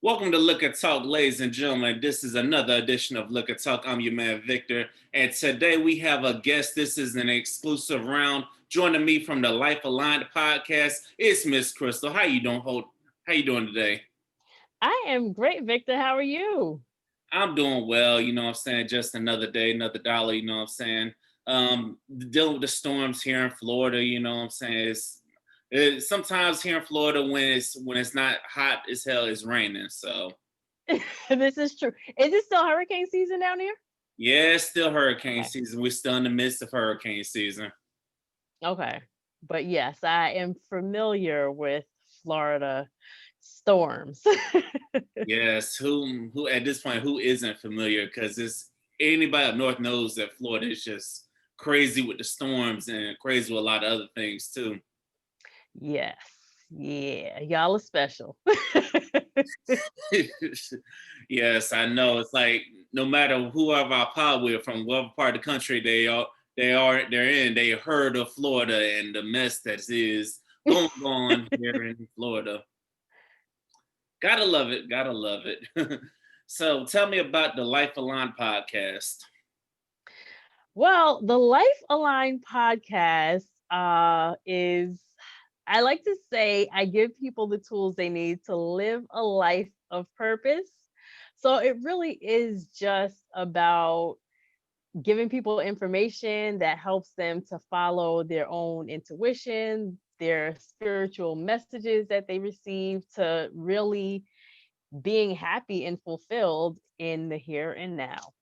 Welcome to Look at Talk, ladies and gentlemen. This is another edition of Look at Talk. I'm your man Victor, and today we have a guest. This is an exclusive round. Joining me from the Life Aligned podcast is Miss Crystal. How you doing? How you doing today? I am great, Victor. How are you? I'm doing well. You know what I'm saying? Just another day, another dollar. You know what I'm saying? Dealing with the storms here in Florida. You know what I'm saying? Sometimes here in Florida when it's not hot as hell, it's raining. So This is true. Is it still hurricane season down here? yeah, it's still hurricane Okay. season. We're still in the midst of hurricane season. Okay. But yes, I am familiar with Florida storms. Yes, who at this point who isn't familiar? Because it's anybody up north knows that Florida is just crazy with the storms and crazy with a lot of other things too. Yes. Yeah. Y'all are special. Yes, I know. It's like no matter whoever I pod with from whatever part of the country they're in, they heard of Florida and the mess that is going on here in Florida. Gotta love it. Gotta love it. So tell me about the Life Aligned podcast. Well, the Life Align podcast is, I like to say, I give people the tools they need to live a life of purpose. So it really is just about giving people information that helps them to follow their own intuition, their spiritual messages that they receive, to really being happy and fulfilled in the here and now.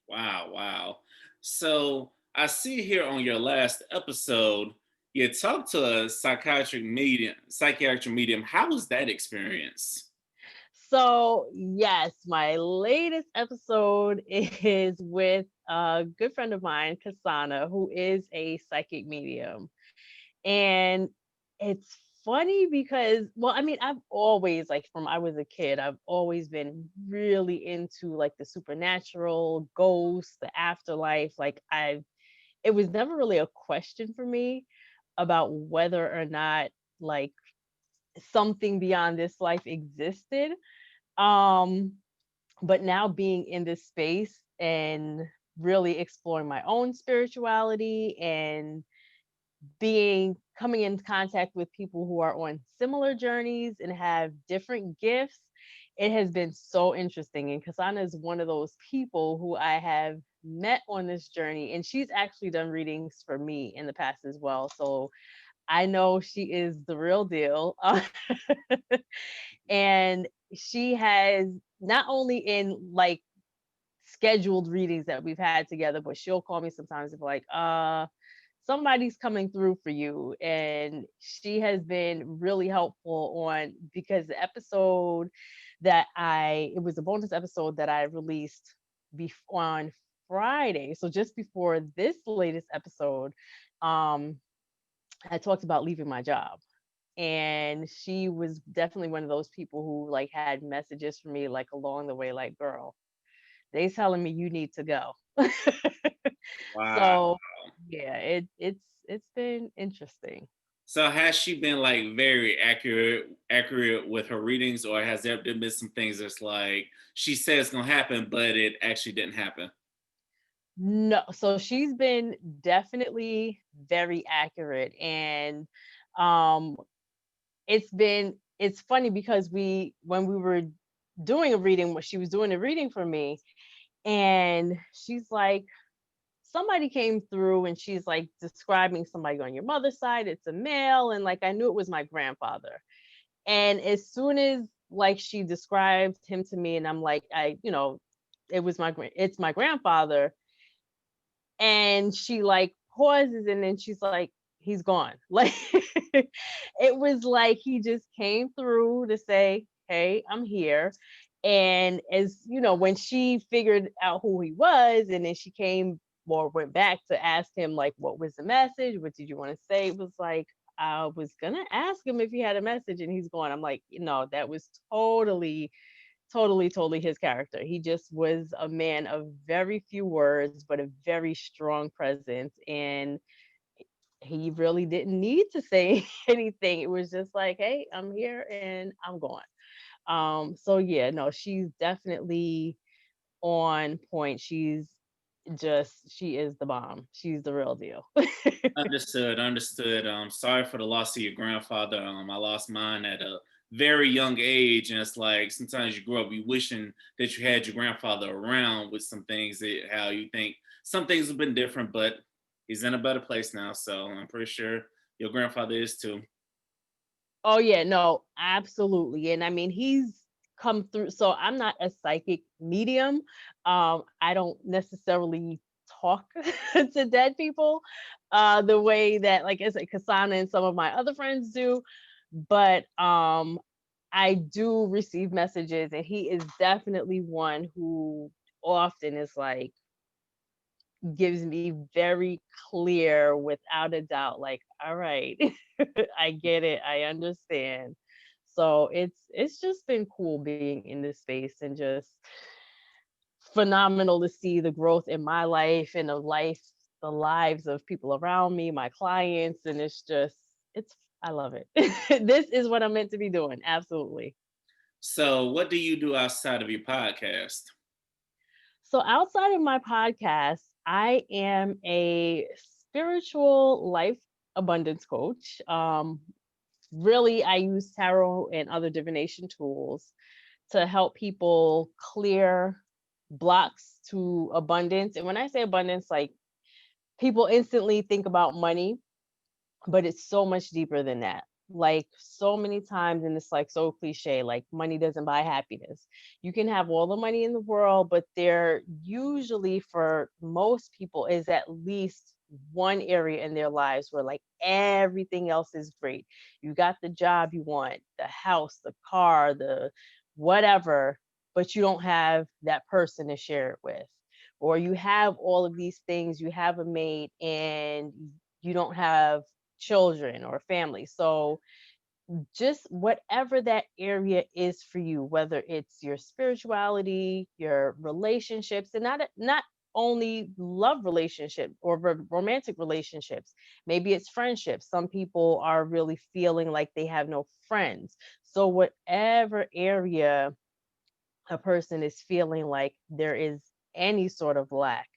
Wow, wow. So I see here on your last episode, you talked to a psychiatric medium. How was that experience? So, yes, my latest episode is with a good friend of mine, Kasana, who is a psychic medium. And it's funny because, well, I mean, I've always, like, from I was a kid, I've always been really into like the supernatural, ghosts, the afterlife. It was never really a question for me about whether or not like something beyond this life existed. Um, but now being in this space and really exploring my own spirituality and being coming in contact with people who are on similar journeys and have different gifts, it has been so interesting. And Kasana is one of those people who I have met on this journey, and she's actually done readings for me in the past as well. So I know she is the real deal. And she has not only in like scheduled readings that we've had together, but she'll call me sometimes and be like, somebody's coming through for you. And she has been really helpful on, because the episode it was a bonus episode that I released on Friday. So just before this latest episode, um, I talked about leaving my job. And she was definitely one of those people who like had messages for me like along the way, like, girl, they telling me you need to go. Wow. So yeah, it's been interesting. So has she been like very accurate with her readings, or has there been some things that's like she said it's gonna happen, but it actually didn't happen? No, so she's been definitely very accurate. And um it's funny because when we were doing a reading, what she was doing a reading for me, and she's like, somebody came through and she's like describing somebody on your mother's side, it's a male, and like I knew it was my grandfather. And as soon as like she described him to me, and I'm like, it's my grandfather. And she like pauses, and then she's like, he's gone. Like it was like he just came through to say, hey, I'm here. And as you know, when she figured out who he was, and then she came or went back to ask him like, what was the message, what did you want to say, it was like, I was gonna ask him if he had a message and he's gone. I'm like, that was totally his character. He just was a man of very few words, but a very strong presence. And he really didn't need to say anything. It was just like, hey, I'm here and I'm gone. So yeah, no, she's definitely on point. She is the bomb. She's the real deal. Understood, understood. Sorry for the loss of your grandfather. I lost mine at a very young age, and it's like sometimes you grow up, you wishing that you had your grandfather around with some things that how you think some things have been different, but he's in a better place now. So I'm pretty sure your grandfather is too. Oh yeah, no, absolutely. And I mean, he's come through. So I'm not a psychic medium. I don't necessarily talk to dead people the way that, like I said, Kasana and some of my other friends do. But I do receive messages, and he is definitely one who often is like gives me very clear, without a doubt, like, all right, I get it, I understand. So it's just been cool being in this space, and just phenomenal to see the growth in my life and the lives of people around me, my clients, and it's I love it. This is what I'm meant to be doing. Absolutely. So, what do you do outside of your podcast? So outside of my podcast, I am a spiritual life abundance coach. Really, I use tarot and other divination tools to help people clear blocks to abundance. And when I say abundance, like, people instantly think about money, but it's so much deeper than that. Like, so many times, and it's like so cliche, like money doesn't buy happiness. You can have all the money in the world, but there usually, for most people, is at least one area in their lives where like everything else is great. You got the job you want, the house, the car, the whatever, but you don't have that person to share it with. Or you have all of these things, you have a mate, and you don't have children or family. So just whatever that area is for you, whether it's your spirituality, your relationships, and not only love relationship or romantic relationships. Maybe it's friendships. Some people are really feeling like they have no friends. So whatever area a person is feeling like there is any sort of lack,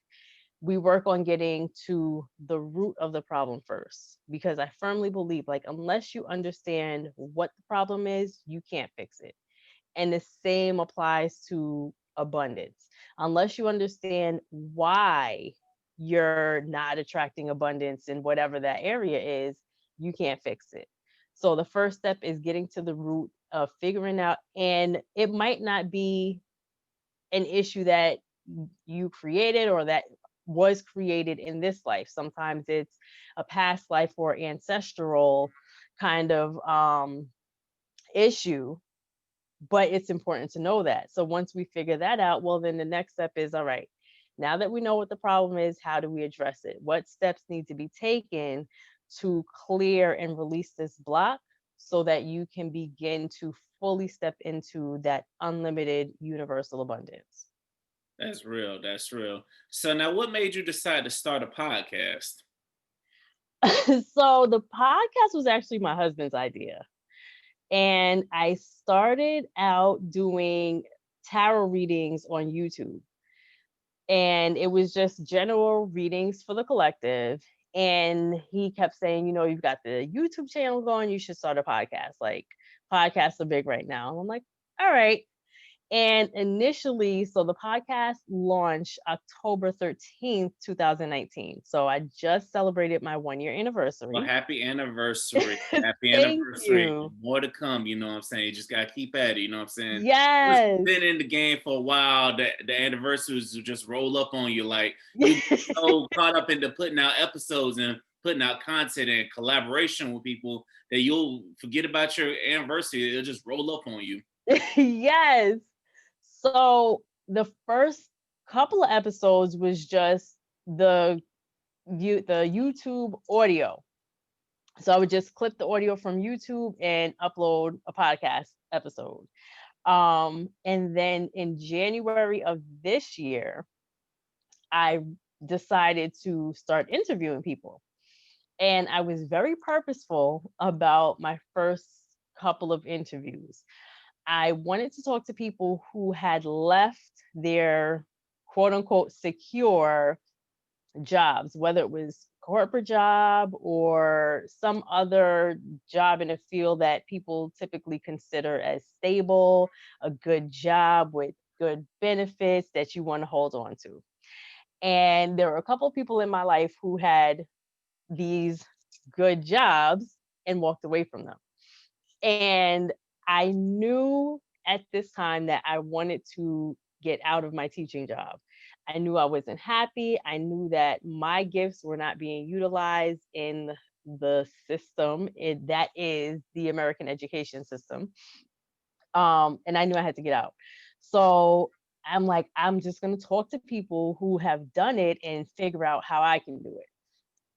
we work on getting to the root of the problem first, because I firmly believe, like, unless you understand what the problem is, you can't fix it. And the same applies to abundance. Unless you understand why you're not attracting abundance in whatever that area is, you can't fix it. So the first step is getting to the root of figuring out, and it might not be an issue that you created or that was created in this life. Sometimes it's a past life or ancestral kind of issue, but it's important to know that. So once we figure that out, well, then the next step is, all right, now that we know what the problem is, how do we address it? What steps need to be taken to clear and release this block so that you can begin to fully step into that unlimited universal abundance? That's real. That's real. So, now what made you decide to start a podcast? So the podcast was actually my husband's idea. And I started out doing tarot readings on YouTube. And it was just general readings for the collective. And he kept saying, you've got the YouTube channel going, you should start a podcast. Like, podcasts are big right now. And I'm like, all right. And initially, so the podcast launched October 13th, 2019. So I just celebrated my 1 year Well, anniversary. happy anniversary. Happy Thank anniversary. you. More to come, you know what I'm saying? You just gotta keep at it, you know what I'm saying? Once you've Yes. been in the game for a while, the anniversaries will just roll up on you. Like you get so caught up into putting out episodes and putting out content and collaboration with people that you'll forget about your anniversary. It'll just roll up on you. Yes. So the first couple of episodes was just the the YouTube audio. So I would just clip the audio from YouTube and upload a podcast episode. And then in January of this year, I decided to start interviewing people. And I was very purposeful about my first couple of interviews. I wanted to talk to people who had left their quote unquote secure jobs, whether it was corporate job or some other job in a field that people typically consider as stable, a good job with good benefits that you want to hold on to. And there were a couple of people in my life who had these good jobs and walked away from them. And I knew at this time that I wanted to get out of my teaching job. I knew I wasn't happy. I knew that my gifts were not being utilized in the system that is the American education system. And I knew I had to get out. So I'm like, I'm just going to talk to people who have done it and figure out how I can do it.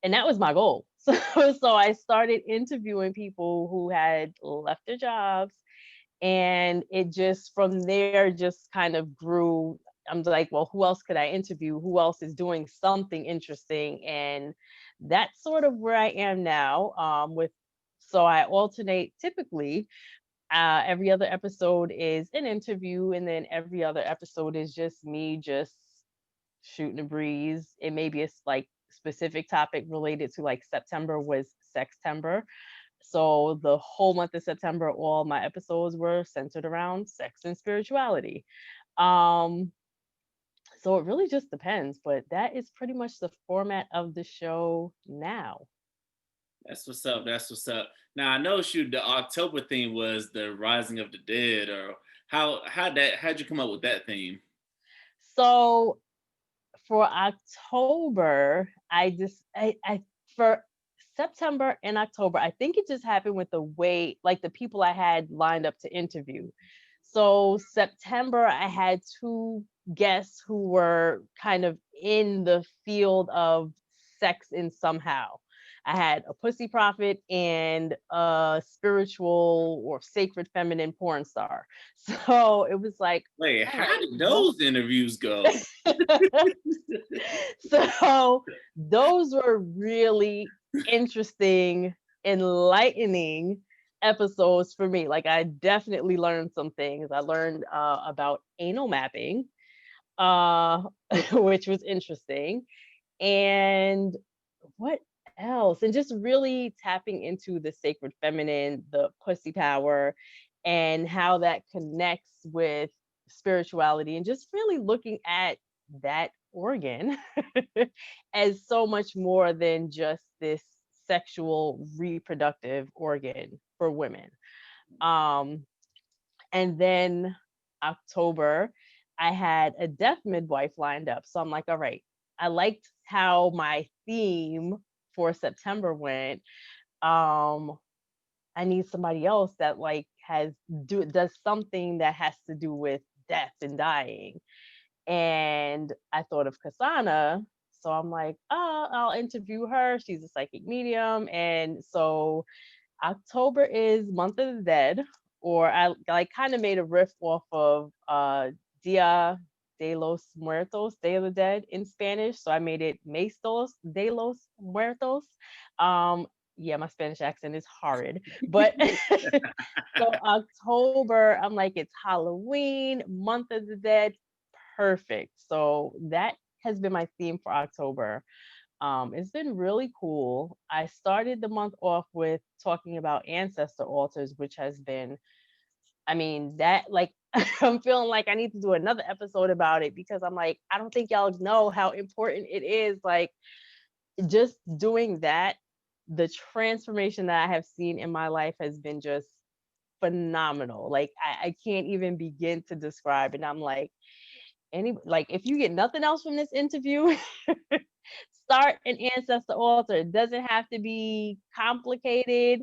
And that was my goal. So I started interviewing people who had left their jobs, and it just from there just kind of grew. I'm like, well, who else could I interview? Who else is doing something interesting? And that's sort of where I am now. With so I alternate typically. Every other episode is an interview, and then every other episode is just me just shooting a breeze. It may be a like specific topic related to like September was Sextember. So the whole month of September, all my episodes were centered around sex and spirituality. Um, so it really just depends, but that is pretty much the format of the show now. That's what's up. That's what's up. Now I know shoot the October theme was the rising of the dead, or how'd you come up with that theme? So for October, I for September and October, I think it just happened with the way like the people I had lined up to interview. So September, I had two guests who were kind of in the field of sex in somehow. I had a pussy prophet and a spiritual or sacred feminine porn star. So it was like, Wait, all how right, did well, those interviews go? so those were really interesting, enlightening episodes for me. Like I definitely learned some things. I learned about anal mapping, uh, which was interesting, and what else? And just really tapping into the sacred feminine, the pussy power, and how that connects with spirituality, and just really looking at that organ as so much more than just this sexual reproductive organ for women. Um, and then October, I had a deaf midwife lined up. So I'm like, all right, I liked how my theme for September went. Um, I need somebody else that like does something that has to do with death and dying. And I thought of Kasana. So I'm like, oh, I'll interview her. She's a psychic medium. And so October is Month of the Dead, or I like kind of made a riff off of Dia de los Muertos, Day of the Dead in Spanish. So I made it Mes de los Muertos. Um, yeah, my Spanish accent is horrid, but so October, I'm like, it's Halloween, Month of the Dead, perfect. So that has been my theme for October. It's been really cool. I started the month off with talking about ancestor altars, which has been, I mean, that like I'm feeling like I need to do another episode about it because I'm like, I don't think y'all know how important it is. Like just doing that, the transformation that I have seen in my life has been just phenomenal. Like I can't even begin to describe it. I'm like, like if you get nothing else from this interview, start an ancestor altar. It doesn't have to be complicated.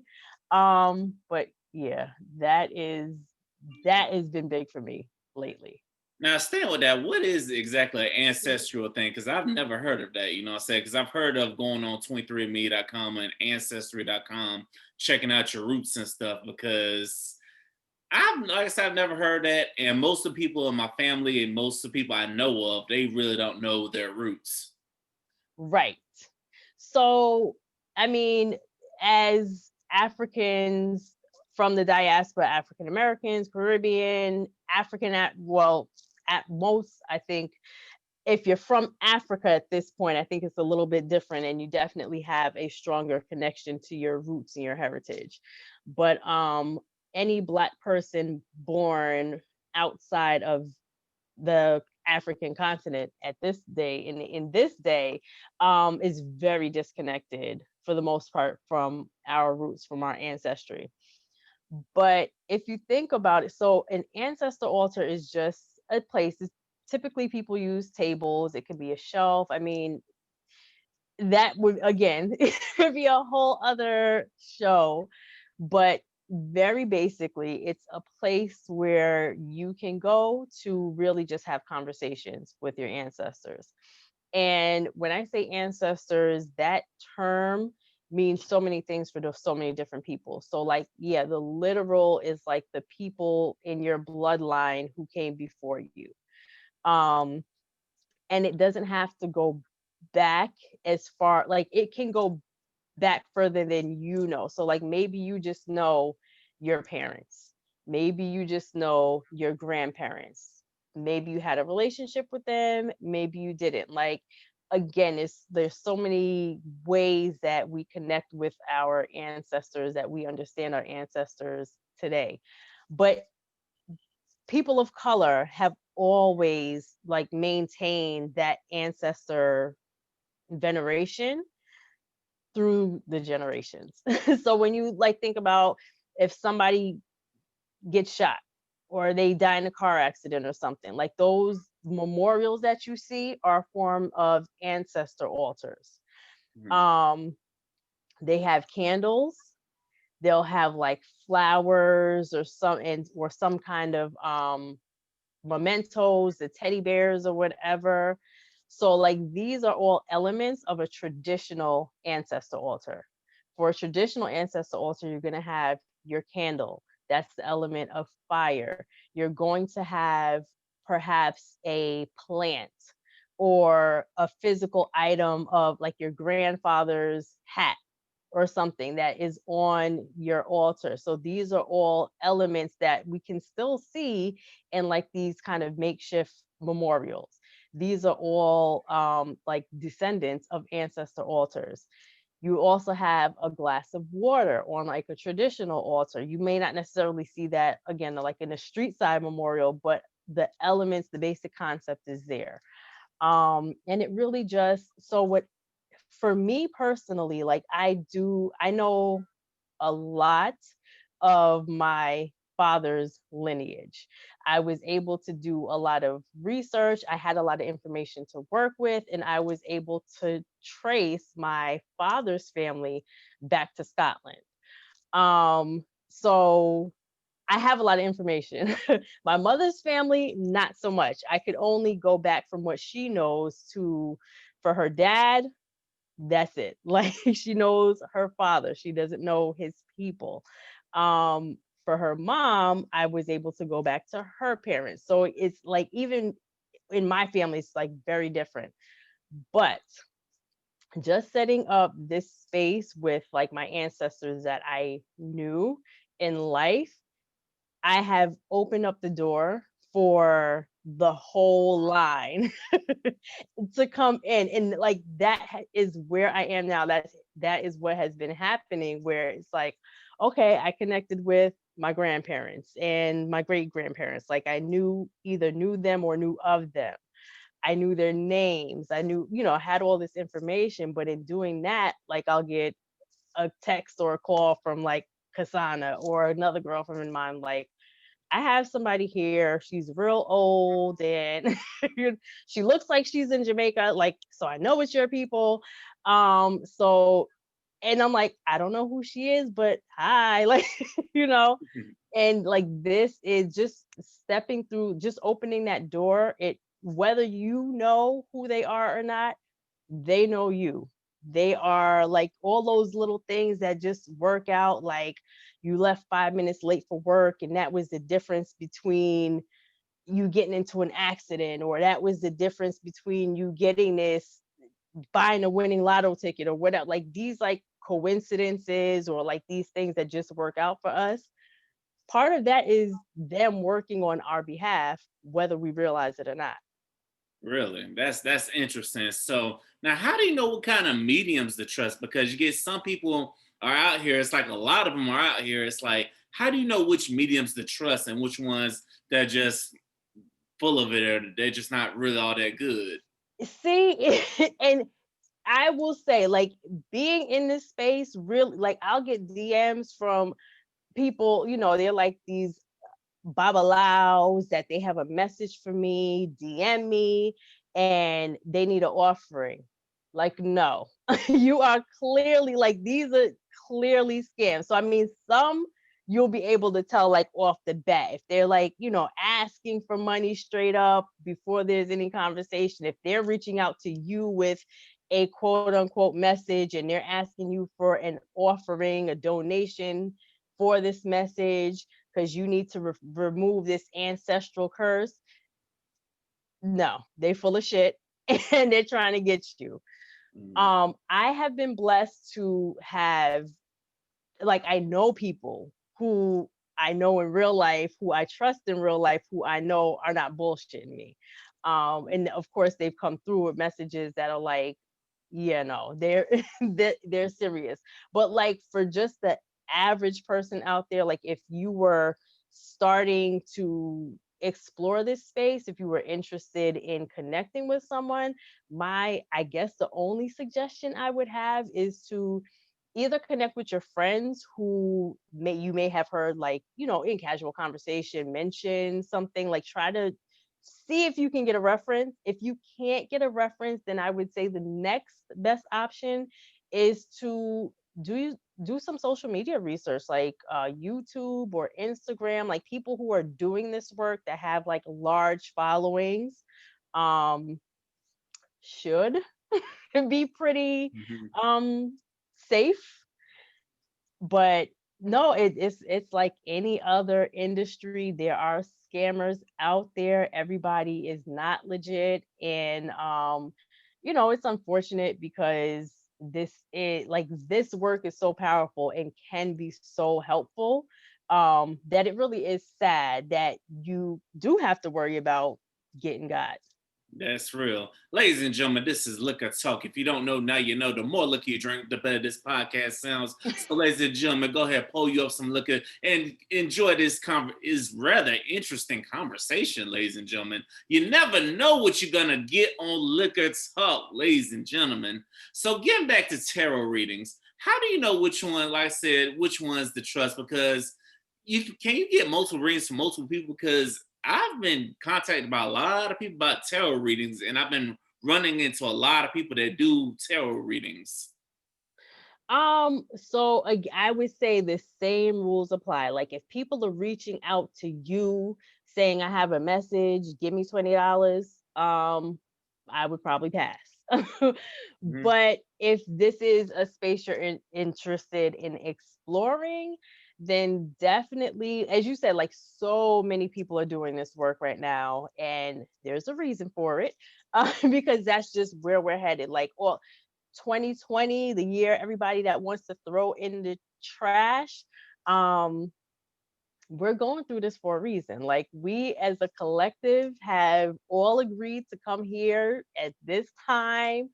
But yeah, that has been big for me lately. Now, staying with that, what is exactly an ancestral thing? Because I've never heard of that, you know what I'm saying? Because I've heard of going on 23andme.com and ancestry.com, checking out your roots and stuff. Because like I said, I've never heard that. And most of the people in my family and most of the people I know of, they really don't know their roots. Right. So, I mean, as Africans, from the diaspora, African Americans, Caribbean, well, at most, I think if you're from Africa at this point, I think it's a little bit different, and you definitely have a stronger connection to your roots and your heritage. But any Black person born outside of the African continent at this day, in this day, is very disconnected for the most part from our roots, from our ancestry. But if you think about it, so an ancestor altar is just a place. Typically, people use tables. It could be a shelf. I mean, that would again it would be a whole other show. But very basically, it's a place where you can go to really just have conversations with your ancestors. And when I say ancestors, that term means so many things for so many different people. So, like, yeah, the literal is like the people in your bloodline who came before you. Um, and it doesn't have to go back as far, like, it can go back further than you know. So, like, maybe you just know your parents. Maybe you just know your grandparents. Maybe you had a relationship with them. Maybe you didn't. Like, again, there's so many ways that we connect with our ancestors, that we understand our ancestors today. But people of color have always like maintained that ancestor veneration through the generations. So when you like think about if somebody gets shot or they die in a car accident or something, like those memorials that you see are a form of ancestor altars. Mhm. Um, they have candles. They'll have like flowers or some kind of mementos, the teddy bears or whatever. So, like, these are all elements of a traditional ancestor altar. For a traditional ancestor altar, you're going to have your candle. That's the element of fire. You're going to have perhaps a plant or a physical item of like your grandfather's hat or something that is on your altar. So these are all elements that we can still see in like these kind of makeshift memorials. These are all like descendants of ancestor altars. You also have a glass of water on like a traditional altar. You may not necessarily see that again, like in a street side memorial, but the elements, the basic concept is there. And it really just, so what, for me personally, like I know a lot of my father's lineage. I was able to do a lot of research. I had a lot of information to work with, and I was able to trace my father's family back to Scotland. So I have a lot of information. My mother's family, not so much. I could only go back from what she knows to, for her dad, that's it. Like, she knows her father. She doesn't know his people. For her mom, I was able to go back to her parents. So it's like even in my family, it's like very different. But just setting up this space with like my ancestors that I knew in life, I have opened up the door for the whole line to come in, and like is where I am now. That is what has been happening, where it's like, okay, I connected with my grandparents and my great grandparents. Like, I either knew them or knew of them. I knew their names. I knew, I had all this information. But in doing that, like, I'll get a text or a call from like Kasana or another girlfriend of mine, like, I have somebody here. She's real old and she looks like she's in Jamaica. Like, so I know it's your people. So, and I'm like, I don't know who she is, but hi, like, you know, and like this is just stepping through, just opening that door. Whether you know who they are or not, they know you. They are like all those little things that just work out. Like, you left 5 minutes late for work, and that was the difference between you getting into an accident, or that was the difference between you getting this, buying a winning lotto ticket or whatever. Like, these like coincidences, or like these things that just work out for us. part of that is them working on our behalf, whether we realize it or not. Really? That's interesting. So now how do you know what kind of mediums to trust? Because you get some people are out here, it's like a lot of them are out here. It's like, how do you know which mediums to trust and which ones that just full of it or they're just not really all that good? See, and I will say, like, being in this space, really, like, I'll get DMs from people, they're like these babalaos that they have a message for me, DM me, and they need an offering. Like, no, you are clearly like, these are clearly scams. So, I mean, some you'll be able to tell like off the bat if they're like, asking for money straight up before there's any conversation. If they're reaching out to you with a quote unquote message and they're asking you for an offering, a donation for this message, because you need to remove this ancestral curse. No, they full of shit and they're trying to get you. Mm, I have been blessed to have, like, I know people who I know in real life, who I trust in real life, who I know are not bullshitting me. And of course, they've come through with messages that are like, yeah, no, they're they're serious. But like for just the average person out there, like if you were starting to explore this space, if you were interested in connecting with someone, I guess the only suggestion I would have is to either connect with your friends who you may have heard, like, in casual conversation mention something, like try to see if you can get a reference. If you can't get a reference, then I would say the next best option is to do some social media research, like YouTube or Instagram, like people who are doing this work that have like large followings um should be pretty mhm. safe. But no, it's like any other industry. There are scammers out there. Everybody is not legit, and it's unfortunate because this work is so powerful and can be so helpful, that it really is sad that you do have to worry about getting got. That's real. Ladies and gentlemen, this is Liquor Talk. If you don't know, now you know. The more liquor you drink, the better this podcast sounds. So, ladies and gentlemen, go ahead, pull you up some liquor and enjoy this is rather interesting conversation, ladies and gentlemen. You never know what you're going to get on Liquor Talk, ladies and gentlemen. So, getting back to tarot readings, how do you know which one, like I said, which one's to trust? Because you get multiple readings from multiple people? Because I've been contacted by a lot of people about tarot readings, and I've been running into a lot of people that do tarot readings. So I would say the same rules apply. Like if people are reaching out to you saying I have a message, give me $20, I would probably pass. Mhm. But if this is a space you're interested in exploring, then definitely, as you said, like so many people are doing this work right now, and there's a reason for it, because that's just where we're headed. Like, well, 2020, the year everybody that wants to throw in the trash. Um, we're going through this for a reason. Like we as a collective have all agreed to come here at this time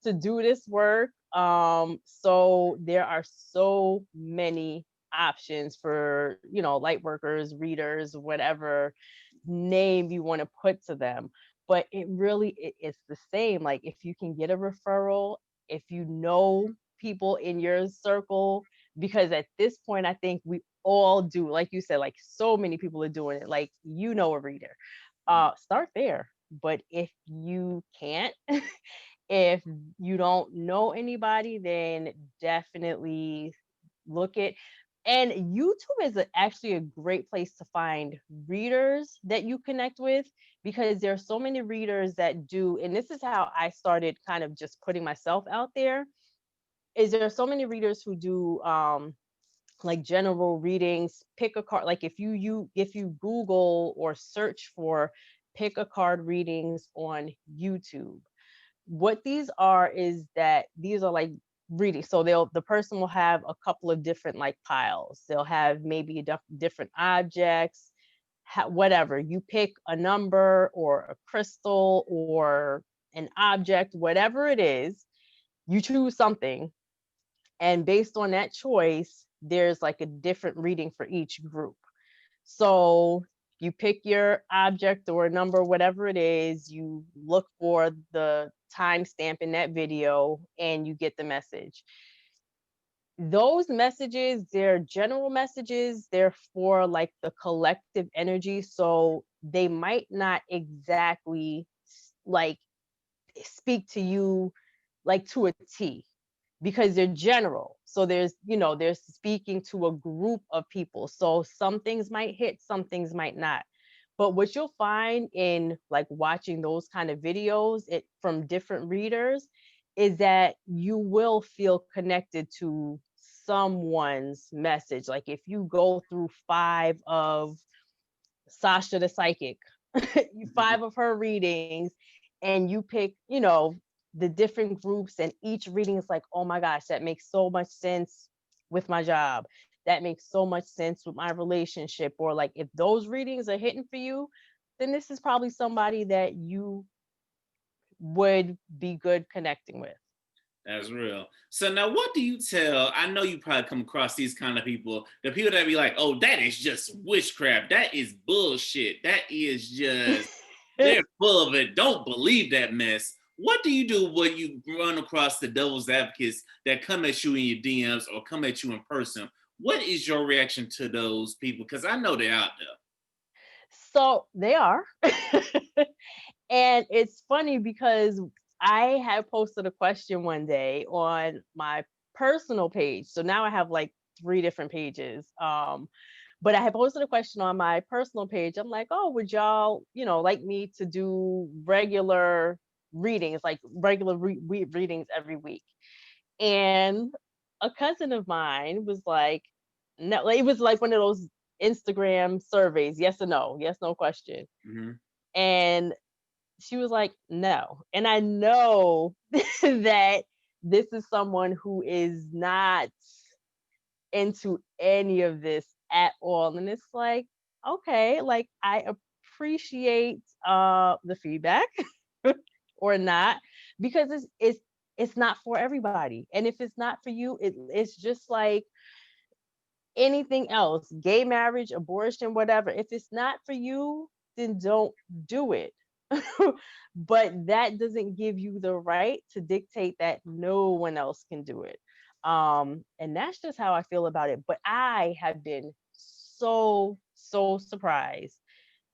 to do this work. So there are so many options for, light workers, readers, whatever name you want to put to them. But it's the same. Like if you can get a referral, if you know people in your circle, because at this point I think we all do, like you said, like so many people are doing it, like a reader, start there. But if you can't, if you don't know anybody, then definitely look at, and YouTube is actually a great place to find readers that you connect with, because there are so many readers that do, and this is how I started kind of just putting myself out there, is there are so many readers who do like general readings, pick a card. Like if you Google or search for pick a card readings on YouTube, what these are is that these are like reading. So the person will have a couple of different like piles. They'll have maybe different objects, whatever. You pick a number or a crystal or an object, whatever it is, you choose something. And based on that choice, there's like a different reading for each group. So you pick your object or number, whatever it is, you look for the timestamp in that video and you get the message. Those messages, they're general messages, they're for like the collective energy. So they might not exactly like speak to you like to a T, because they're general. So they're speaking to a group of people. So some things might hit, some things might not. But what you'll find in like watching those kind of videos from different readers is that you will feel connected to someone's message. Like if you go through 5 of Sasha the Psychic, Mhm. 5 of her readings, and you pick, the different groups, and each reading is like, oh my gosh, that makes so much sense with my job. That makes so much sense with my relationship. Or like if those readings are hitting for you, then this is probably somebody that you would be good connecting with. That's real. So now, what do you tell? I know you probably come across these kind of people, the people that be like, "Oh, that is just witchcraft. That is bullshit. That is just they're full of it. Don't believe that mess." What do you do when you run across the devil's advocates that come at you in your DMs or come at you in person? What is your reaction to those people? Because I know they're out there. So they are. And it's funny because I had posted a question one day on my personal page. So now I have like 3 different pages. But I had posted a question on my personal page. I'm like, oh, would y'all, like me to do regular readings, like regular readings every week? And a cousin of mine was like, no, like, it was like one of those Instagram surveys, yes or no, yes, no question. Mhm. And she was like, no. And I know that this is someone who is not into any of this at all. And it's like, okay, like I appreciate the feedback or not, because it's not for everybody. And if it's not for you, it's just like anything else, gay marriage, abortion, whatever. If it's not for you, then don't do it. But that doesn't give you the right to dictate that no one else can do it. And that's just how I feel about it. But I have been so surprised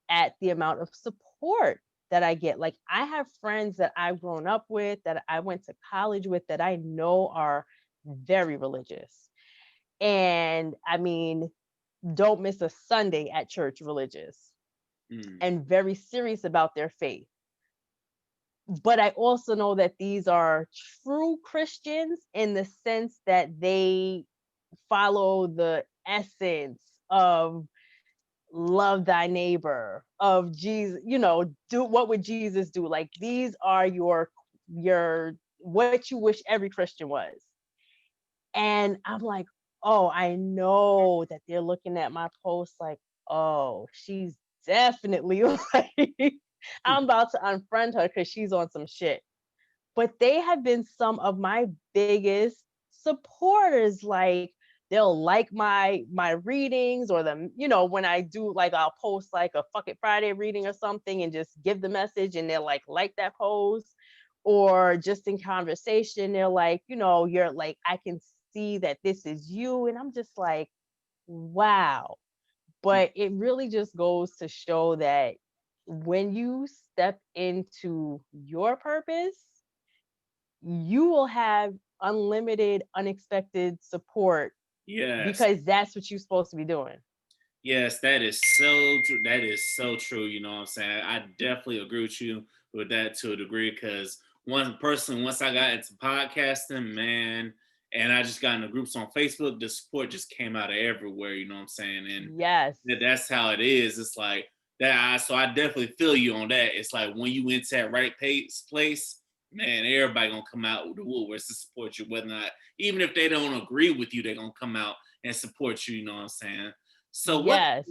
at the amount of support that I get. Like I have friends that I've grown up with, that I went to college with, that I know are very religious. And I mean, don't miss a Sunday at church religious Mm. and very serious about their faith. But I also know that these are true Christians in the sense that they follow the essence of love thy neighbor, of Jesus, do what would Jesus do? Like these are your what you wish every Christian was. And I'm like, oh, I know that they're looking at my post like, oh, she's definitely like, I'm about to unfriend her because she's on some shit. But they have been some of my biggest supporters. Like they'll like my readings, or when I do, like I'll post like a fuck it Friday reading or something and just give the message, and they'll like that post. Or just in conversation, they're like, you're like, I can see that this is you. And I'm just like, wow. But it really just goes to show that when you step into your purpose, you will have unlimited, unexpected support, Yes. because that's what you're supposed to be doing. Yes, that is so true. That is so true. You know what I'm saying? I definitely agree with you with that to a degree, because once I got into podcasting, man, and I just got into groups on Facebook, the support just came out of everywhere. You know what I'm saying? And Yes. that's how it is. It's like that. So I definitely feel you on that. It's like when you into that right place, Man, everybody gonna come out with the woodworks to support you, whether or not, even if they don't agree with you, they're gonna come out and support you. You know what I'm saying? So what? Yes.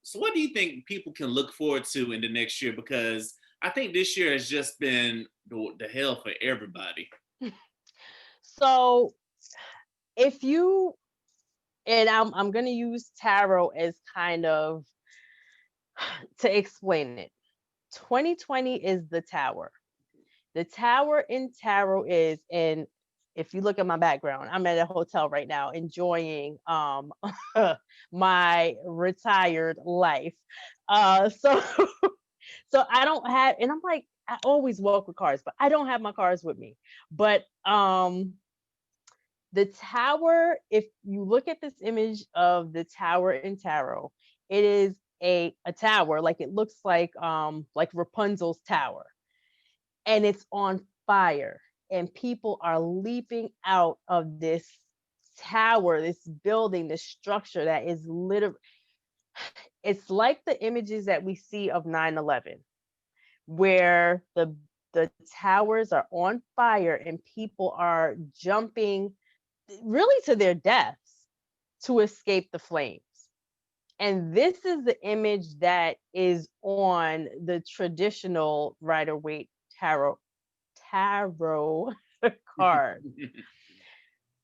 So what do you think people can look forward to in the next year? Because I think this year has just been the hell for everybody. So if you and I'm gonna use tarot as kind of to explain it. 2020 is the tower. The tower in tarot is, and if you look at my background, I'm at a hotel right now enjoying my retired life. So so I don't have, and I'm like, I always walk with cards, but I don't have my cards with me. But the tower, if you look at this image of the tower in tarot, it is a tower, like it looks like Rapunzel's tower, and it's on fire, and people are leaping out of this tower, this building, this structure that is literally, it's like the images that we see of 9/11, where the towers are on fire and people are jumping really to their deaths to escape the flames. And this is the image that is on the traditional Rider Waite tarot card.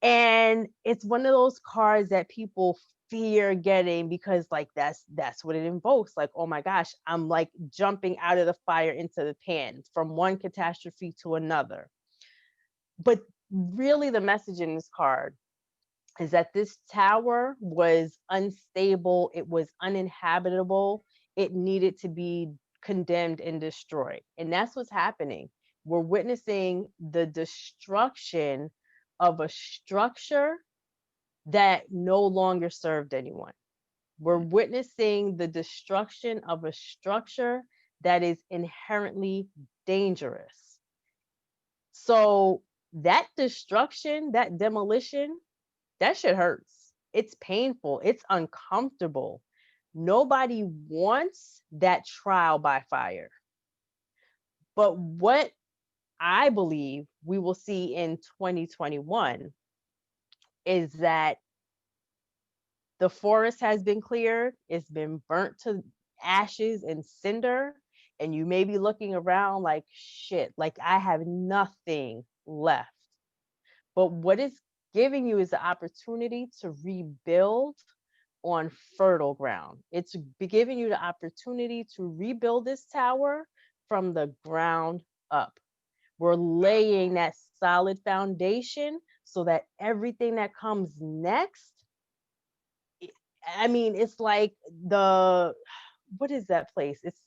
And it's one of those cards that people fear getting because like that's what it invokes. Like, oh my gosh, I'm like jumping out of the fire into the pan from one catastrophe to another. But really the message in this card is that this tower was unstable, it was uninhabitable, it needed to be condemned and destroyed. And that's what's happening. We're witnessing the destruction of a structure that no longer served anyone. We're witnessing the destruction of a structure that is inherently dangerous. So, that destruction, that demolition, that shit hurts. It's painful. It's uncomfortable. Nobody wants that trial by fire. But what I believe we will see in 2021 is that the forest has been cleared, it's been burnt to ashes and cinder, and you may be looking around like shit, like I have nothing left. But what it's giving you is the opportunity to rebuild on fertile ground. It's giving you the opportunity to rebuild this tower from the ground up. We're laying that solid foundation so that everything that comes next, I mean, it's like the, what is that place? It's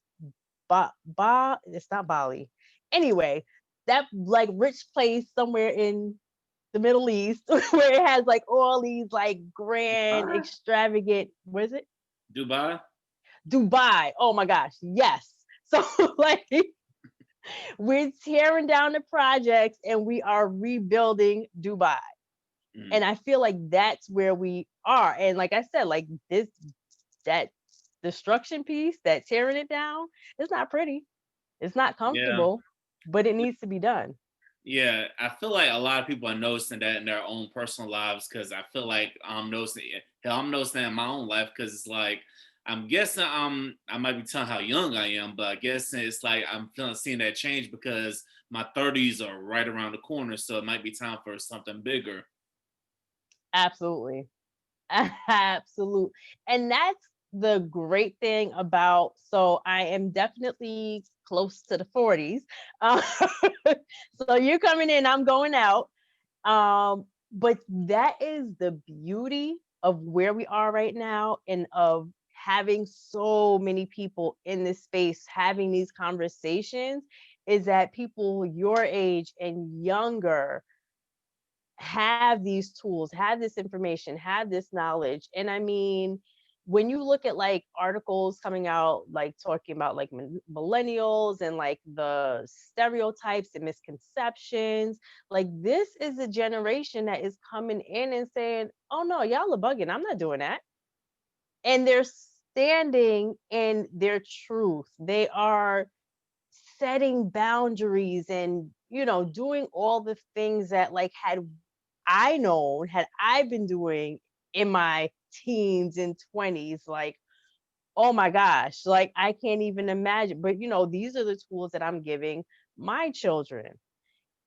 it's not Bali. Anyway, that like rich place somewhere in the Middle East where it has like all these like grand, Dubai? extravagant, what is it? Dubai? Dubai. Oh my gosh, yes. So like we're tearing down the projects and we are rebuilding Dubai. Mm. And I feel like that's where we are. And like I said, like this, that destruction piece, that tearing it down, it's not pretty. It's not Yeah. comfortable, but it needs to be done. Yeah, I feel like a lot of people are noticing that in their own personal lives because I feel like hell, I'm noticing that in my own life because it's like I'm guessing I might be telling how young I am, but I guess it's like I'm feeling seeing that change because my 30s are right around the corner, so it might be time for something bigger. Absolutely. Absolute. And that's the great thing about, so I am definitely close to the 40s. Uh, so you're coming in, I'm going out. But that is the beauty of where we are right now and of having so many people in this space having these conversations is that people your age and younger have these tools, have this information, have this knowledge. And I mean, when you look at like articles coming out, like talking about like millennials and like the stereotypes and misconceptions, like this is a generation that is coming in and saying, oh no, y'all are bugging. I'm not doing that. And they're standing in their truth. They are setting boundaries and, doing all the things that like had I been doing in my teens and 20s, like, oh my gosh, like I can't even imagine. But these are the tools that I'm giving my children.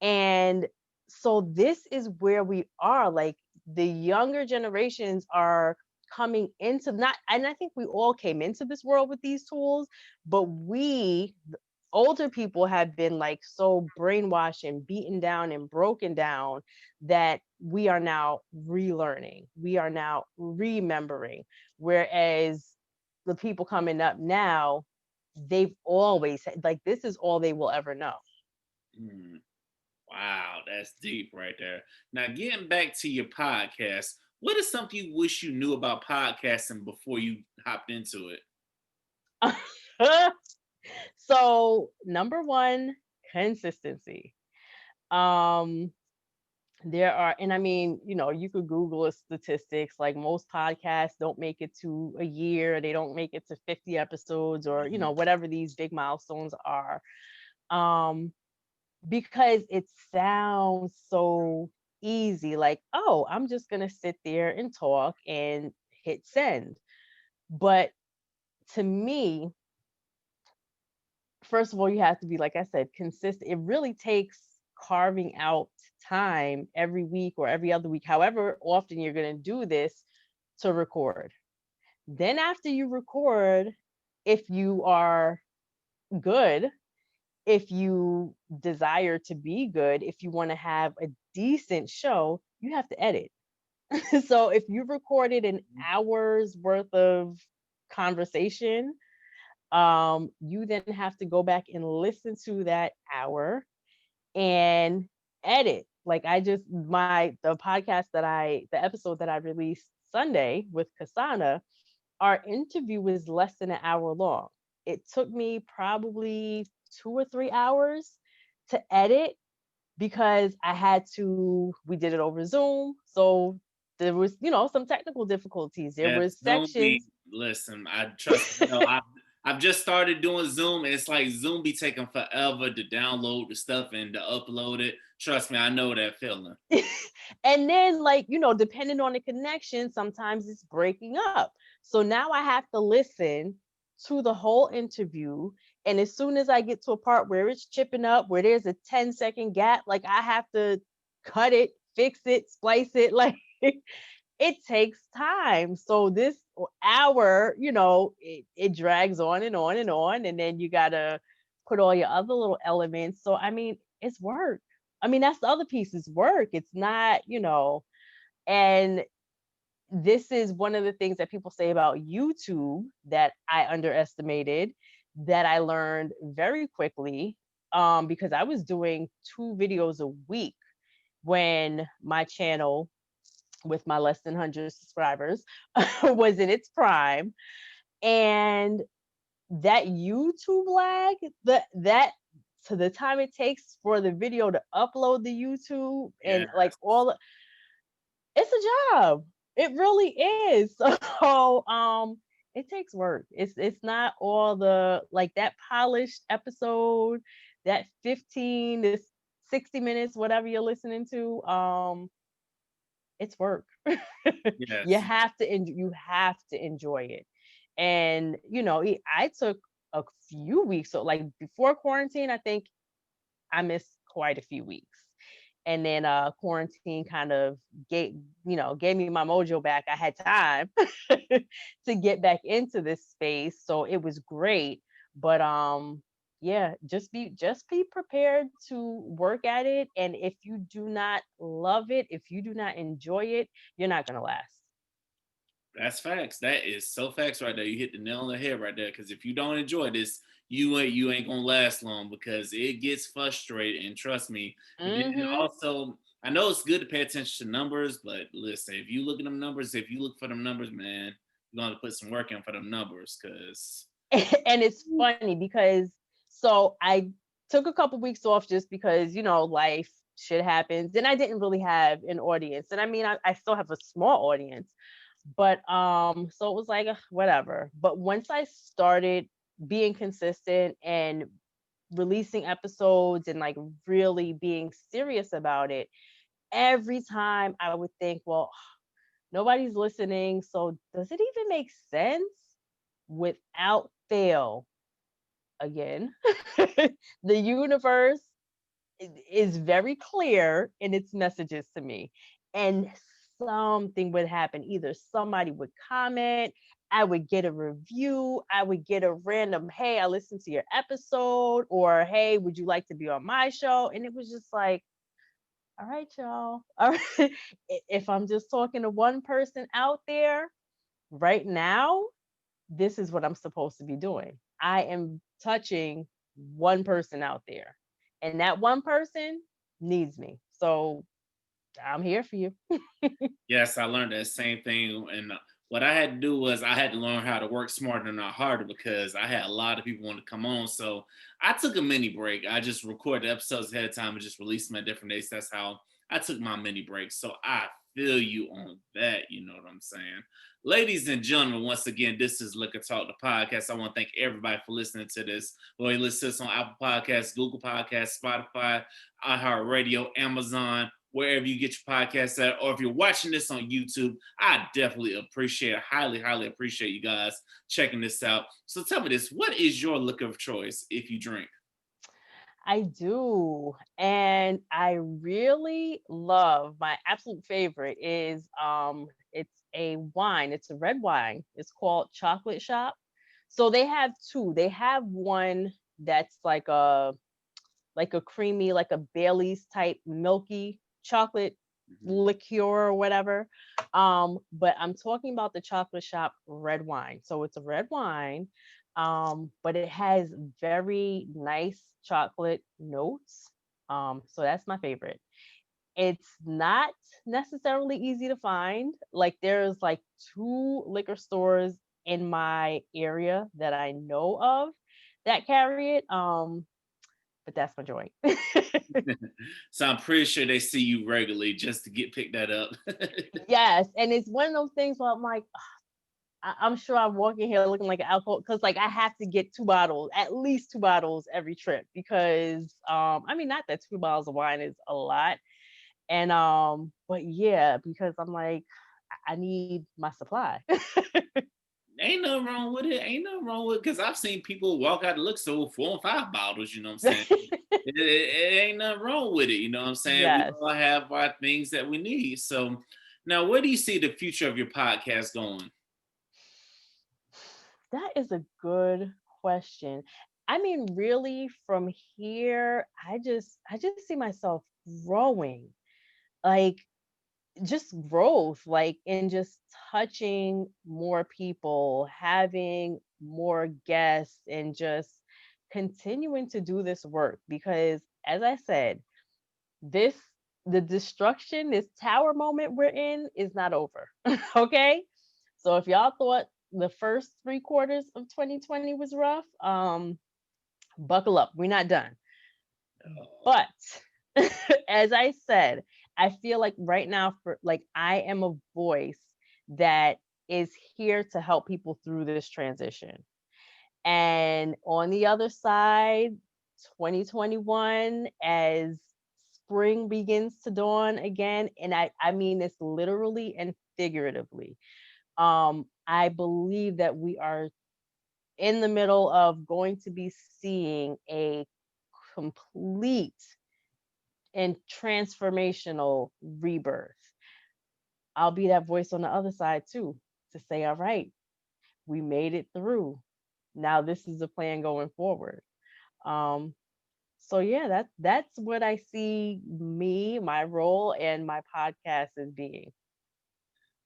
And so this is where we are. Like the younger generations are coming into not, and I think we all came into this world with these tools, but we, the older people, have been like so brainwashed and beaten down and broken down that we are now relearning. We are now remembering. Whereas the people coming up now, they've always like this is all they will ever know. Mm, wow, that's deep right there. Now, getting back to your podcast, what is something you wish you knew about podcasting before you hopped into it? So, number one, consistency. Um, there are, and I mean, you could Google statistics. Like most podcasts don't make it to a year, they don't make it to 50 episodes, or Mhm. whatever these big milestones are. Um, because it sounds so easy, like, oh, I'm just gonna sit there and talk and hit send. But to me, first of all, you have to be, like I said, consistent. It really takes carving out time every week or every other week, however often you're going to do this, to record. Then, after you record, if you are good, if you desire to be good, if you want to have a decent show, you have to edit. So, if you recorded an hour's worth of conversation, you then have to go back and listen to that hour and edit. Like I just the podcast the episode that I released Sunday with Kasana, our interview was less than an hour long. It took me probably 2 or 3 hours to edit because we did it over Zoom. So there was, some technical difficulties. There Yeah, was Zoom be sections. listen. I trust me. No, I've just started doing Zoom, and it's like Zoom be taking forever to download the stuff and to upload it. Trust me, I know that feeling. And then, like, depending on the connection, sometimes it's breaking up. So now I have to listen to the whole interview. And as soon as I get to a part where it's chipping up, where there's a 10-second gap, like I have to cut it, fix it, splice it. Like it takes time. So this hour, it drags on and on and on. And then you got to put all your other little elements. So, I mean, it's work. I mean, that's the other piece is work. It's not, and this is one of the things that people say about YouTube that I underestimated, that I learned very quickly, because I was doing 2 videos a week when my channel, with my less than 100 subscribers, was in its prime. And that YouTube lag, that to the time it takes for the video to upload the YouTube Yeah, and like it's a job. It really is. So it takes work. It's not all the like that polished episode, that 15 to 60 minutes, whatever you're listening to. It's work. yes, You have to enjoy it. And I took a few weeks. So like before quarantine, I think I missed quite a few weeks. And then quarantine kind of gave me my mojo back. I had time to get back into this space. So it was great. But yeah, just be prepared to work at it. And if you do not love it, if you do not enjoy it, you're not gonna last. that's facts. That is so facts right there. You hit the nail on the head right there. Because if you don't enjoy this, you ain't gonna last long because it gets frustrating. And trust me. And then Hmm. also, I know it's good to pay attention to numbers, but listen, if you look at them numbers, if you look for them numbers, man, you're gonna have to put some work in for them numbers. Because And it's funny because so I took a couple weeks off just because life shit happens, and I didn't really have an audience. And I mean, I still have a small audience, but so it was like whatever. But once I started being consistent and releasing episodes and like really being serious about it, every time I would think, well, nobody's listening. So does it even make sense? Without fail, again, the universe is very clear in its messages to me. And something would happen. Either somebody would comment, I would get a review, I would get a random, hey, I listened to your episode, or hey, would you like to be on my show? And it was just like, all right, y'all. All right. If I'm just talking to one person out there right now, this is what I'm supposed to be doing. I am touching one person out there, and that one person needs me. So I'm here for you. Yes, I learned that same thing. And what I had to do was I had to learn how to work smarter and not harder because I had a lot of people want to come on. So I took a mini break. I just recorded episodes ahead of time and just released them at different days. That's how I took my mini break. So I feel you on that. You know what I'm saying? Ladies and gentlemen, once again, this is Liquor Talk, the podcast. I want to thank everybody for listening to this. Well, you listen to us on Apple Podcasts, Google Podcasts, Spotify, iHeartRadio, Amazon, wherever you get your podcasts at, or if you're watching this on YouTube, I definitely appreciate, highly, highly appreciate you guys checking this out. So tell me this, what is your liquor of choice if you drink? I do. And I really love, my absolute favorite is it's a wine. It's a red wine. It's called Chocolate Shop. So they have two. They have one that's like a creamy, like a Bailey's type milky chocolate Mhm. liqueur or whatever. But I'm talking about the Chocolate Shop red wine. So it's a red wine, but it has very nice chocolate notes. So that's my favorite. It's not necessarily easy to find. Like there's like two liquor stores in my area that I know of that carry it. But that's my joint. So I'm pretty sure they see you regularly just to get picked that up. Yes, and it's one of those things where I'm like, I'm sure I walk in here looking like an alcohol because like I have to get 2 bottles, at least 2 bottles every trip because I mean not that 2 bottles of wine is a lot. And but yeah, because I'm like, I need my supply. Ain't nothing wrong with it. Ain't nothing wrong with it because I've seen people walk out the liquor store with 4 and 5 bottles. You know what I'm saying? It ain't nothing wrong with it. You know what I'm saying? We Yes. all have our things that we need. So now, where do you see the future of your podcast going? That is a good question. I mean, really from here, I just see myself growing. Like just growth, like in just touching more people, having more guests, and just continuing to do this work. Because as I said, this the destruction, this tower moment we're in is not over. Okay. So if y'all thought the first 3 quarters of 2020 was rough, buckle up. We're not done. But as I said, I feel like right now for like I am a voice that is here to help people through this transition. And on the other side, 2021 as spring begins to dawn again, and I mean this literally and figuratively. I believe that we are in the middle of going to be seeing a complete and transformational rebirth. I'll be that voice on the other side too to say, all right, we made it through. Now this is the plan going forward. Um, so yeah, that's what I see me, my role, and my podcast as being.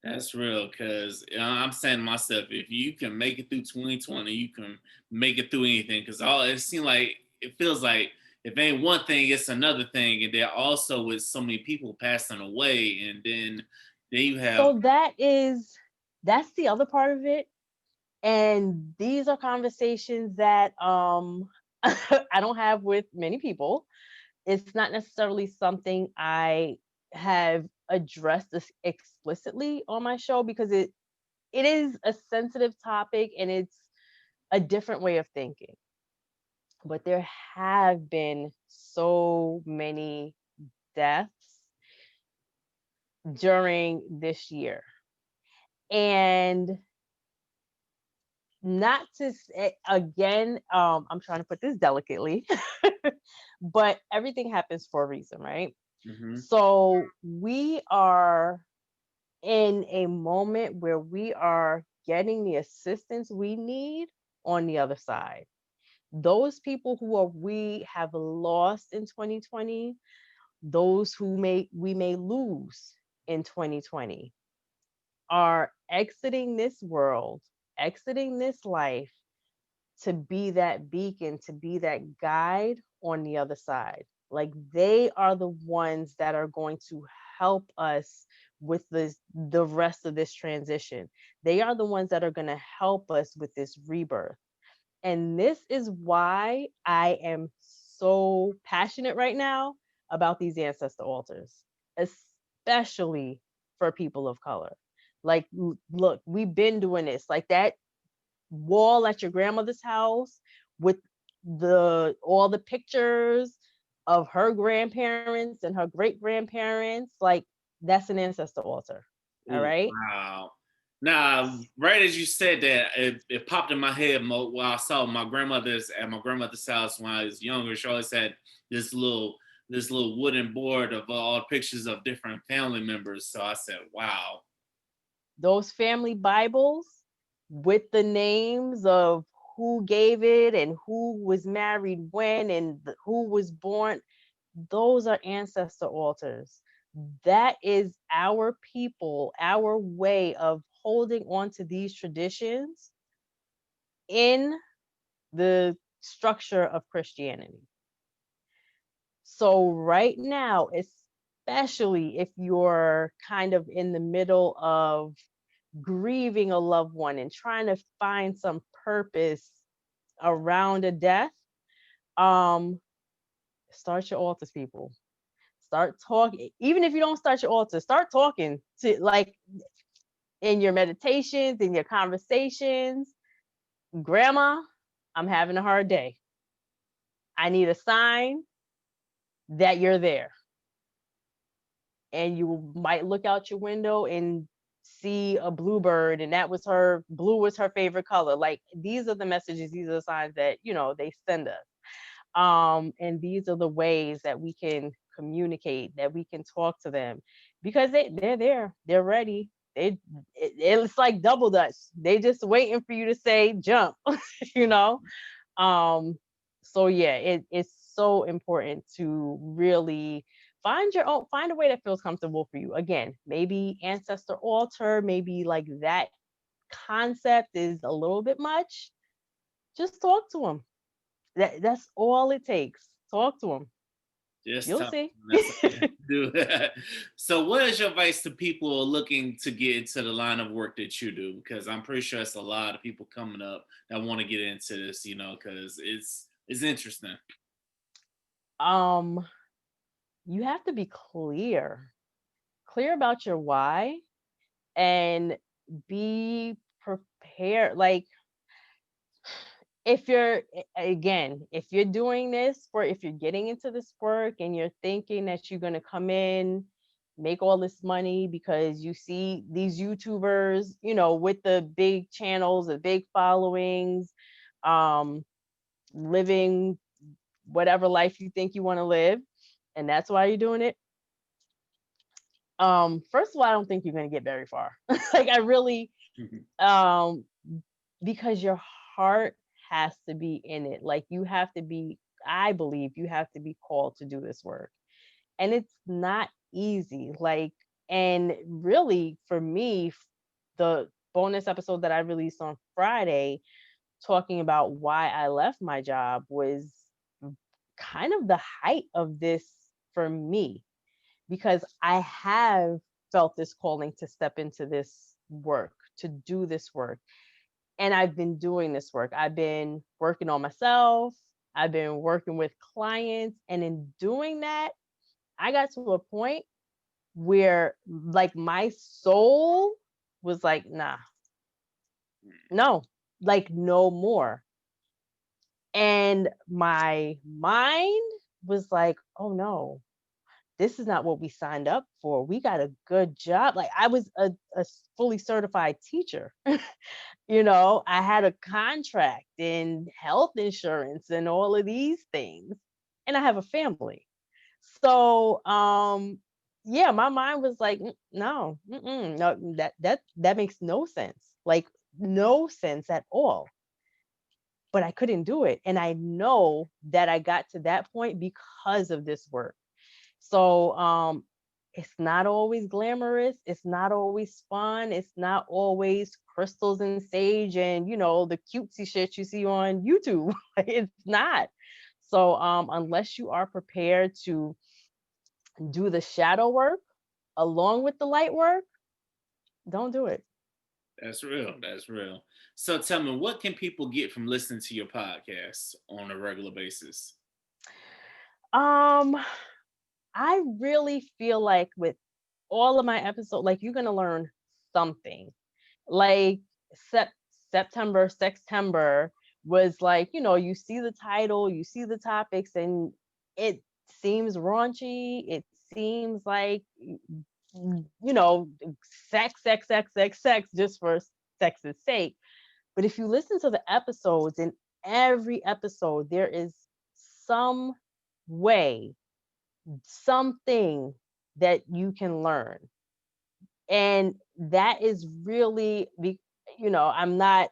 That's real, cause I'm saying to myself, if you can make it through 2020, you can make it through anything. Cause all it seems like it feels like if ain't one thing, it's another thing, and then also with so many people passing away, and then you have So that's the other part of it. And these are conversations that I don't have with many people. It's not necessarily something I have addressed this explicitly on my show because it is a sensitive topic and it's a different way of thinking. but there have been so many deaths during this year. And not to say, again, I'm trying to put this delicately, but everything happens for a reason, right? Hmm. So we are in a moment where we are getting the assistance we need on the other side. Those people who are we have lost in 2020, those who we may lose in 2020, are exiting this world, exiting this life to be that beacon, to be that guide on the other side. Like they are the ones that are going to help us with the rest of this transition. They are the ones that are going to help us with this rebirth. And this is why I am so passionate right now about these ancestor altars, especially for people of color. Like, look, we've been doing this. Like that wall at your grandmother's house with the all the pictures of her grandparents and her great grandparents, like that's an ancestor altar. All Ooh, right. wow. Now, right as you said that, it popped in my head while I saw my grandmother's house when I was younger. She always had this little this little wooden board of all pictures of different family members. So I said, "Wow." Those family Bibles with the names of who gave it and who was married when and who was born, those are ancestor altars. That is our people, our way of holding on to these traditions in the structure of Christianity. So, right now, especially if you're kind of in the middle of grieving a loved one and trying to find some purpose around a death, um, start your altars, people. Start talking. Even if you don't start your altar, start talking to like in your meditations, in your conversations. Grandma, I'm having a hard day. I need a sign that you're there. And you might look out your window and see a bluebird, and that was her blue was her favorite color. Like these are the messages, these are the signs that they send us. And these are the ways that we can communicate, that we can talk to them, because they're there, they're ready. It's like double dutch, they just waiting for you to say jump. you know um so yeah, it's so important to really find a way that feels comfortable for you. Again, maybe ancestor altar, maybe like that concept is a little bit much. Just talk to them. That's all it takes. Talk to them. Just You'll tough. see. That's all you have to do. So, what is your advice to people looking to get into the line of work that you do? Because I'm pretty sure it's a lot of people coming up that want to get into this, because it's interesting. um you have to be clear about your why, and be prepared. Like if you're again, if you're doing this for if you're getting into this work and you're thinking that you're going to come in, make all this money because you see these YouTubers, with the big channels, the big followings, um living whatever life you think you want to live, and that's why you're doing it. First of all, I don't think you're going to get very far. Like I really, um because your heart has to be in it. Like you have to be, I believe you have to be called to do this work. And it's not easy. Like, and really for me, the bonus episode that I released on Friday talking about why I left my job was kind of the height of this for me, because I have felt this calling to step into this work, to do this work. And I've been doing this work. I've been working on myself. I've been working with clients. And in doing that, I got to a point where like my soul was like, nah, no, like no more. And my mind was like, oh no, this is not what we signed up for. We got a good job. Like I was a fully certified teacher. I had a contract and health insurance and all of these things. And I have a family. So yeah, my mind was like, no, no, that makes no sense. Like no sense at all. But I couldn't do it. And I know that I got to that point because of this work. So it's not always glamorous, it's not always fun, it's not always crystals and sage and the cutesy shit you see on YouTube. It's not. So unless you are prepared to do the shadow work along with the light work, don't do it. That's real. That's real. So tell me, what can people get from listening to your podcast on a regular basis? Um I really feel like with all of my episodes, like you're gonna learn something. Like sep- September was like, you see the title, you see the topics, and it seems raunchy. It seems like, sex, just for sex's sake. But if you listen to the episodes, in every episode, there is some way, something that you can learn. And that is really I'm not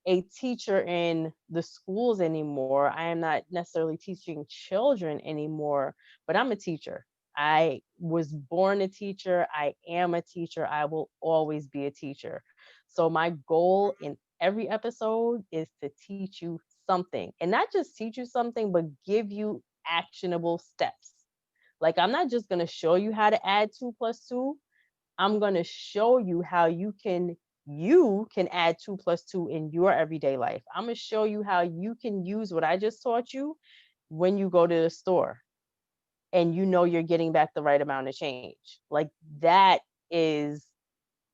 a teacher in the schools anymore. I am not necessarily teaching children anymore, but I'm a teacher. I was born a teacher. I am a teacher. I will always be a teacher. So my goal in every episode is to teach you something, and not just teach you something, but give you actionable steps. Like I'm not just going to show you how to add 2 plus 2. I'm going to show you how you can add 2 plus 2 in your everyday life. I'm going to show you how you can use what I just taught you when you go to the store and you're getting back the right amount of change. Like that is,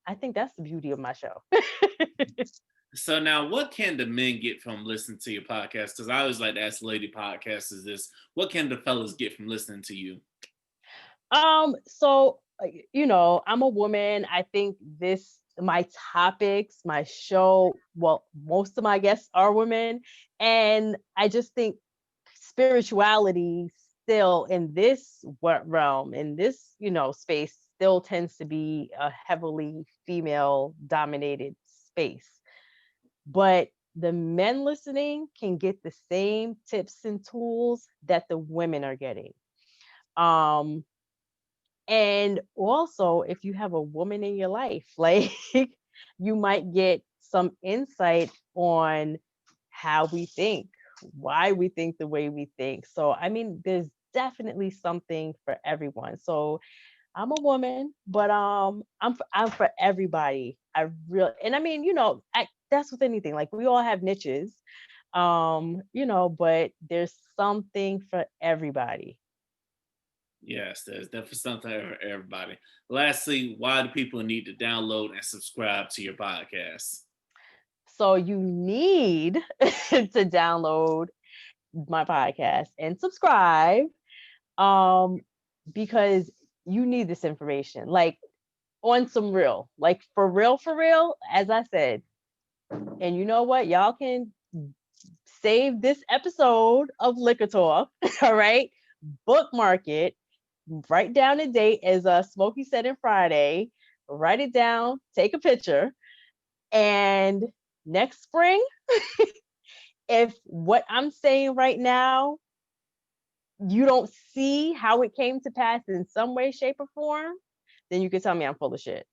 I think that's the beauty of my show. So now, what can the men get from listening to your podcast? Because I always like to ask lady podcasters this: what can the fellas get from listening to you? So I'm a woman. I think my topics, my show, well, most of my guests are women. And I just think spirituality still in this realm, in this, space, still tends to be a heavily female dominated space. But the men listening can get the same tips and tools that the women are getting. Um, and also, if you have a woman in your life, like you might get some insight on how we think, why we think the way we think. So, I mean, there's definitely something for everyone. So, I'm a woman, but I'm for everybody. And I mean, that's with anything. Like we all have niches, but there's something for everybody. Yes, there's definitely something for everybody. Lastly, why do people need to download and subscribe to your podcast? So you need to download my podcast and subscribe, um, because you need this information. Like on some real, like for real, as I said. And you know what? Y'all can save this episode of Liquor Talk, all right? Bookmark it, write down the date as Smokey said in Friday, write it down, take a picture, and next spring, if what I'm saying right now, you don't see how it came to pass in some way, shape, or form, then you can tell me I'm full of shit.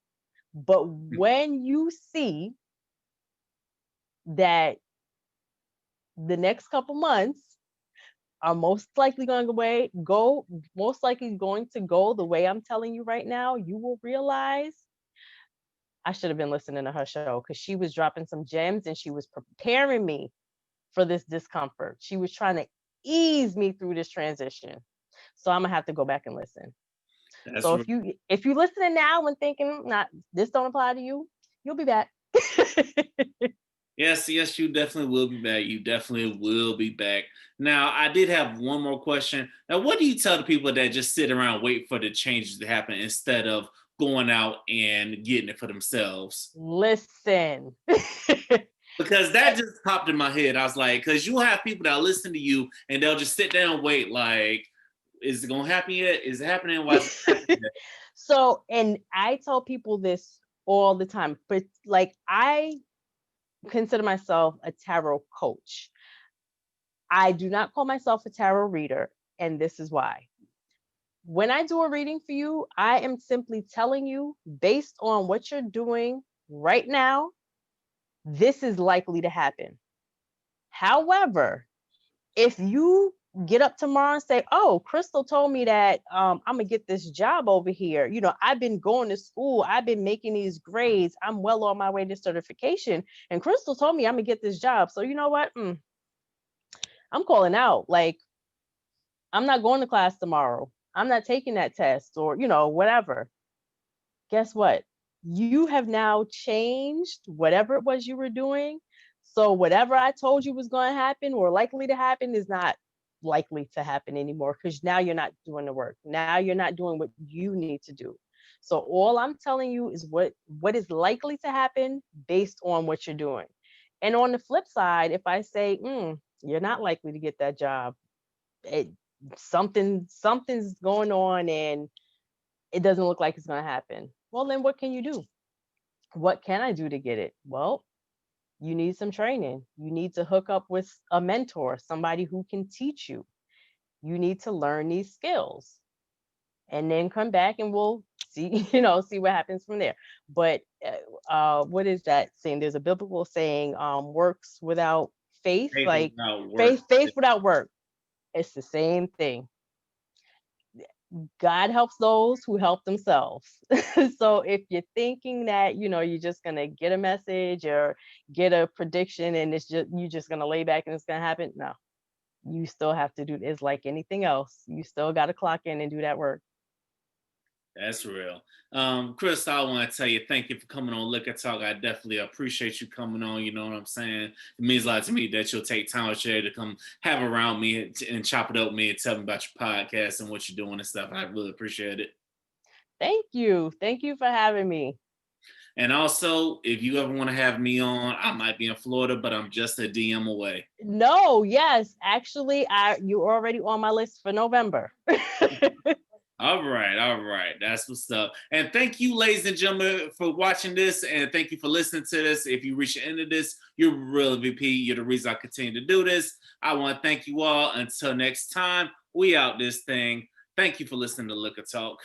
But when you see that the next couple months are most likely going to go the way I'm telling you right now, you will realize I should have been listening to her show because she was dropping some gems and she was preparing me for this discomfort. She was trying to ease me through this transition. So I'm gonna have to go back and listen. That's So if you listening now and thinking not this don't apply to you, you'll be back. Yes, yes, you definitely will be back. You definitely will be back. Now, I did have one more question. Now, what do you tell the people that just sit around wait for the changes to happen instead of going out and getting it for themselves? Listen. Because that just popped in my head. I was like, because you have people that listen to you and they'll just sit there and wait, like, is it gonna happen yet? Is it happening? Why is it happening yet? So, and I tell people this all the time, but like I consider myself a tarot coach. I do not call myself a tarot reader, and this is why. When I do a reading for you, I am simply telling you based on what you're doing right now, this is likely to happen. However, if you get up tomorrow and say, "Oh, Crystal told me that I'm gonna get this job over here. You know, I've been going to school, I've been making these grades, I'm well on my way to certification, and Crystal told me I'm gonna get this job. So you know what? I'm calling out. Like, I'm not going to class tomorrow. I'm not taking that test, or whatever." Guess what? You have now changed whatever it was you were doing. So whatever I told you was going to happen or likely to happen is not likely to happen anymore, because now you're not doing the work. Now you're not doing what you need to do. So all I'm telling you is what is likely to happen based on what you're doing. And on the flip side, if I say, you're not likely to get that job, it, something's going on and it doesn't look like it's going to happen. Well, then what can you do? What can I do to get it? Well, you need some training. You need to hook up with a mentor, somebody who can teach you. You need to learn these skills and then come back and we'll see, see what happens from there. But what is that saying? There's a biblical saying, works without faith, Faith like without work. faith without work. It's the same thing. God helps those who help themselves. So if you're thinking that, you're just going to get a message or get a prediction and it's just you're just going to lay back and it's going to happen, no. You still have to do it's like anything else. You still got to clock in and do that work. That's real. Chris, I want to tell you thank you for coming on Liquor Talk. I definitely appreciate you coming on. You know what I'm saying? It means a lot to me that you'll take time out your day to come have around me and chop it up with me and tell me about your podcast and what you're doing and stuff. I really appreciate it. Thank you. Thank you for having me. And also, if you ever want to have me on, I might be in Florida, but I'm just a DM away. No, yes, actually, you're already on my list for November. All right, all right. That's what's up. And thank you, ladies and gentlemen, for watching this. And thank you for listening to this. If you reach the end of this, you're real VP. You're the reason I continue to do this. I want to thank you all. Until next time, we out this thing. Thank you for listening to Liquor Talk.